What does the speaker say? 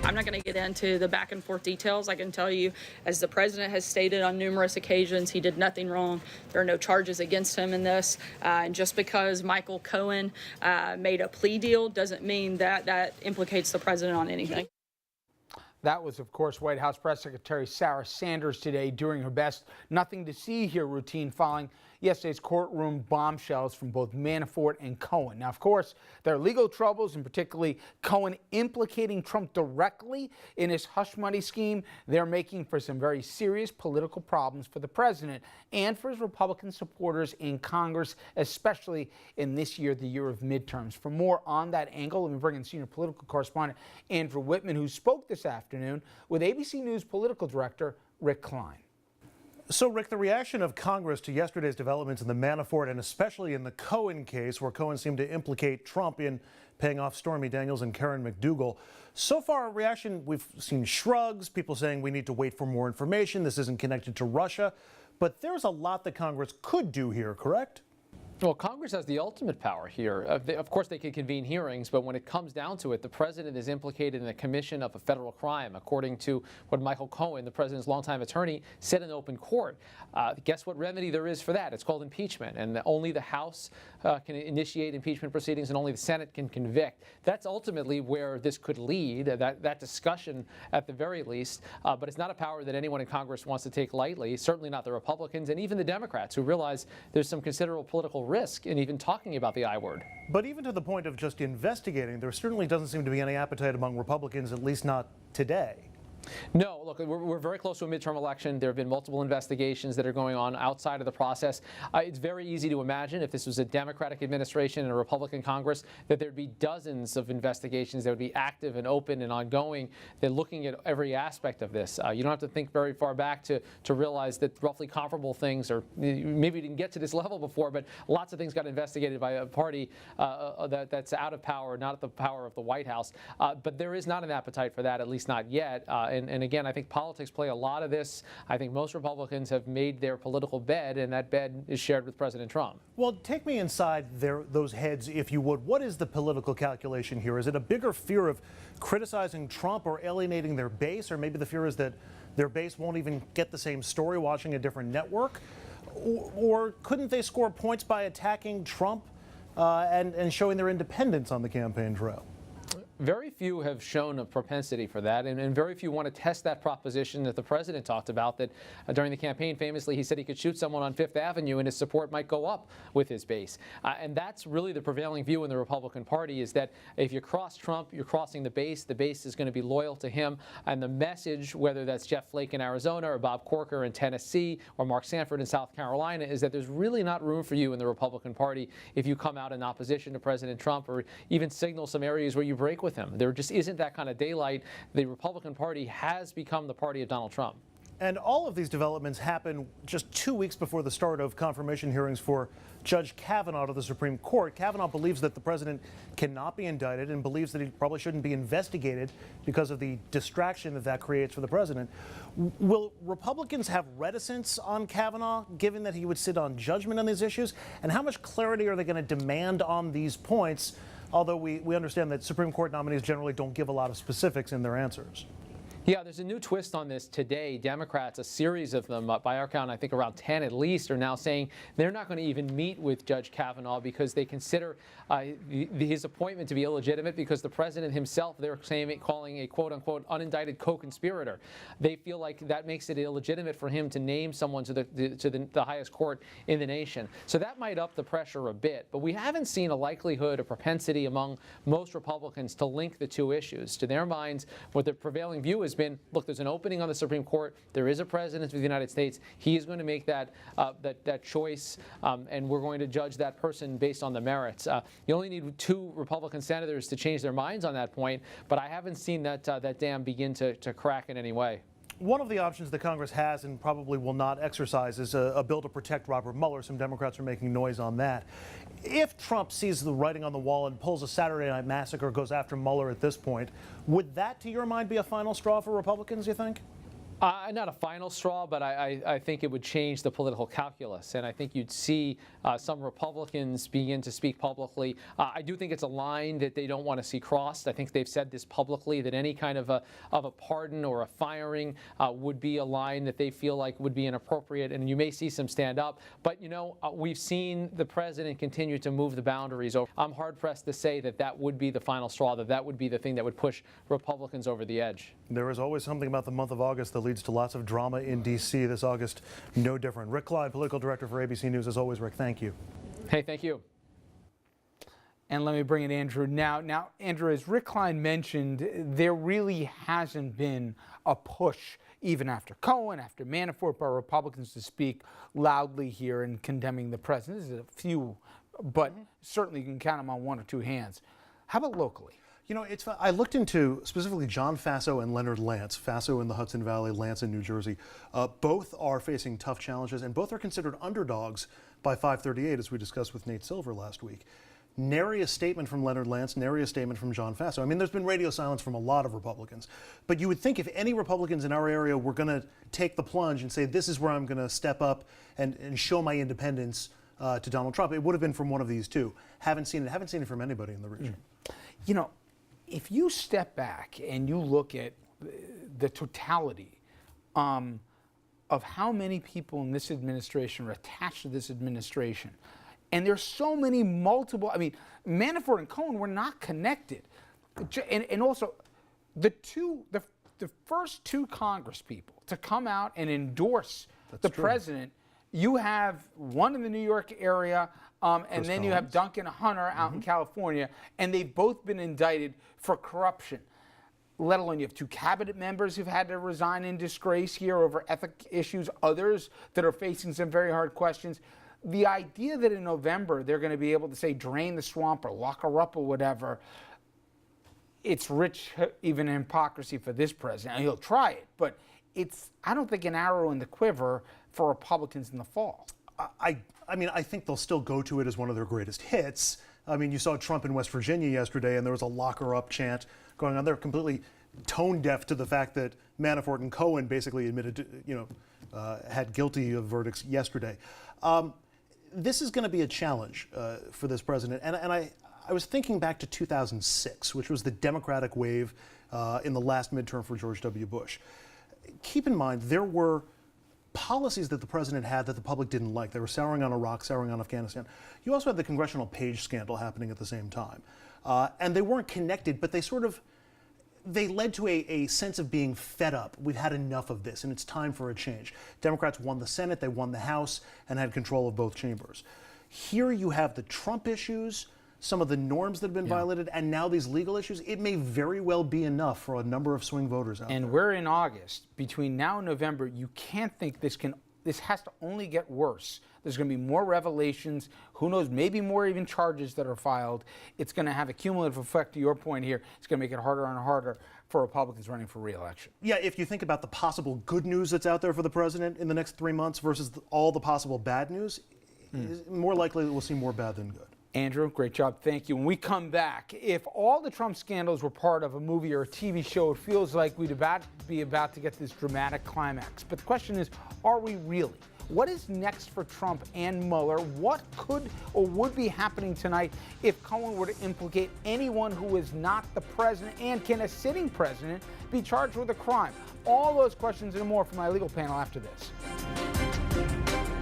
I'm not going to get into the back and forth details. I can tell you, as the president has stated on numerous occasions, he did nothing wrong. There are no charges against him in this. And just because Michael Cohen made a plea deal doesn't mean that that implicates the president on anything. That was, of course, White House Press Secretary Sarah Sanders today doing her best nothing to see here routine following yesterday's courtroom bombshells from both Manafort and Cohen. Now, of course, there are legal troubles, and particularly Cohen implicating Trump directly in his hush money scheme. They're making for some very serious political problems for the president and for his Republican supporters in Congress, especially in this year, the year of midterms. For more on that angle, let me bring in senior political correspondent Andrew Whitman, who spoke this afternoon with ABC News political director Rick Klein. So, Rick, the reaction of Congress to yesterday's developments in the Manafort and especially in the Cohen case, where Cohen seemed to implicate Trump in paying off Stormy Daniels and Karen McDougal. So far, reaction, we've seen shrugs, people saying we need to wait for more information. This isn't connected to Russia. But there's a lot that Congress could do here, correct? Well, Congress has the ultimate power here. Of course, they can convene hearings, but when it comes down to it, the president is implicated in the commission of a federal crime, according to what Michael Cohen, the president's longtime attorney, said in open court. Guess what remedy there is for that? It's called impeachment, and only the House can initiate impeachment proceedings, and only the Senate can convict. That's ultimately where this could lead, that discussion at the very least, but it's not a power that anyone in Congress wants to take lightly, certainly not the Republicans and even the Democrats, who realize there's some considerable political risk in even talking about the I word. But even to the point of just investigating, there certainly doesn't seem to be any appetite among Republicans, at least not today. No, look, we're very close to a midterm election. There have been multiple investigations that are going on outside of the process. It's very easy to imagine if this was a Democratic administration and a Republican Congress that there'd be dozens of investigations that would be active and open and ongoing. They're looking at every aspect of this. You don't have to think very far back to realize that roughly comparable things, or maybe we didn't get to this level before, but lots of things got investigated by a party that's out of power, not at the power of the White House. But there is not an appetite for that, at least not yet. And again, I think politics play a lot of this. I think most Republicans have made their political bed, and that bed is shared with President Trump. Well, take me inside those heads, if you would. What is the political calculation here? Is it a bigger fear of criticizing Trump or alienating their base, or maybe the fear is that their base won't even get the same story watching a different network? Or couldn't they score points by attacking Trump and showing their independence on the campaign trail? Very few have shown a propensity for that, and very few want to test that proposition that the president talked about, that during the campaign, famously, he said he could shoot someone on Fifth Avenue and his support might go up with his base. And that's really the prevailing view in the Republican Party, is that if you cross Trump, you're crossing the base. The base is going to be loyal to him. And the message, whether that's Jeff Flake in Arizona or Bob Corker in Tennessee or Mark Sanford in South Carolina, is that there's really not room for you in the Republican Party if you come out in opposition to President Trump or even signal some areas where you break with him. There just isn't that kind of daylight. The Republican Party has become the party of Donald Trump. And all of these developments happen just 2 weeks before the start of confirmation hearings for Judge Kavanaugh of the Supreme Court. Kavanaugh believes that the president cannot be indicted and believes that he probably shouldn't be investigated because of the distraction that creates for the president. Will Republicans have reticence on Kavanaugh, given that he would sit on judgment on these issues? And how much clarity are they going to demand on these points? Although we understand that Supreme Court nominees generally don't give a lot of specifics in their answers. Yeah, there's a new twist on this today. Democrats, a series of them, by our count, I think around 10 at least, are now saying they're not going to even meet with Judge Kavanaugh because they consider his appointment to be illegitimate because the president himself, they're calling a quote-unquote unindicted co-conspirator. They feel like that makes it illegitimate for him to name someone to the highest court in the nation. So that might up the pressure a bit. But we haven't seen a likelihood, a propensity among most Republicans to link the two issues. To their minds, what the prevailing view is been, look, there's an opening on the Supreme Court. There is a president of the United States. He is going to make that choice, and we're going to judge that person based on the merits. You only need 2 Republican senators to change their minds on that point, but I haven't seen that dam begin to crack in any way. One of the options that Congress has and probably will not exercise is a bill to protect Robert Mueller. Some Democrats are making noise on that. If Trump sees the writing on the wall and pulls a Saturday Night Massacre, goes after Mueller at this point, would that, to your mind, be a final straw for Republicans, you think? Not a final straw, but I think it would change the political calculus. And I think you'd see some Republicans begin to speak publicly. I do think it's a line that they don't want to see crossed. I think they've said this publicly, that any kind of a pardon or a firing would be a line that they feel like would be inappropriate. And you may see some stand up. But, you know, we've seen the president continue to move the boundaries. I'm hard-pressed to say that that would be the final straw, that would be the thing that would push Republicans over the edge. There is always something about the month of August that leads to lots of drama in D.C. This August, no different. Rick Klein, political director for ABC News. As always, Rick, thank you. Hey, thank you. And let me bring in Andrew now. Now, Andrew, as Rick Klein mentioned, there really hasn't been a push, even after Cohen, after Manafort, by Republicans to speak loudly here in condemning the president. There's a few, but certainly you can count them on one or two hands. How about locally? You know, I looked into specifically John Faso and Leonard Lance. Faso in the Hudson Valley, Lance in New Jersey. Both are facing tough challenges, and both are considered underdogs by 538, as we discussed with Nate Silver last week. Nary a statement from Leonard Lance, nary a statement from John Faso. I mean, there's been radio silence from a lot of Republicans. But you would think if any Republicans in our area were going to take the plunge and say, this is where I'm going to step up and show my independence to Donald Trump, it would have been from one of these two. Haven't seen it from anybody in the region. You know, if you step back and you look at the totality of how many people in this administration are attached to this administration, and there's so many multiple, I mean, Manafort and Cohen were not connected. And also, the first two Congress people to come out and endorse the president, you have one in the New York area, and then you have Duncan Hunter out in California, and they've both been indicted for corruption. Let alone you have two cabinet members who've had to resign in disgrace here over ethic issues, others that are facing some very hard questions. The idea that in November they're going to be able to say drain the swamp or lock her up or whatever, it's rich even in hypocrisy for this president. And he'll try it, but it's, I don't think, an arrow in the quiver for Republicans in the fall. I mean, I think they'll still go to it as one of their greatest hits. I mean, you saw Trump in West Virginia yesterday, and there was a lock her up chant going on. They're completely tone deaf to the fact that Manafort and Cohen basically admitted to, had guilty of verdicts yesterday. This is going to be a challenge for this president. And I was thinking back to 2006, which was the Democratic wave in the last midterm for George W. Bush. Keep in mind, there were policies that the president had that the public didn't like. They were souring on Iraq, souring on Afghanistan. You also had the congressional page scandal happening at the same time. And they weren't connected, but they led to a sense of being fed up. We've had enough of this, and it's time for a change. Democrats won the Senate, they won the House, and had control of both chambers. Here you have the Trump issues, some of the norms that have been violated, and now these legal issues. It may very well be enough for a number of swing voters out there. And we're in August. Between now and November, you can't think this has to only get worse. There's going to be more revelations. Who knows, maybe more even charges that are filed. It's going to have a cumulative effect, to your point here. It's going to make it harder and harder for Republicans running for re-election. Yeah, if you think about the possible good news that's out there for the president in the next 3 months versus all the possible bad news, it's more likely that we'll see more bad than good. Andrew, great job. Thank you. When we come back, if all the Trump scandals were part of a movie or a TV show, it feels like we'd be about to get this dramatic climax. But the question is, are we really? What is next for Trump and Mueller? What could or would be happening tonight if Cohen were to implicate anyone who is not the president? And can a sitting president be charged with a crime? All those questions and more from my legal panel after this.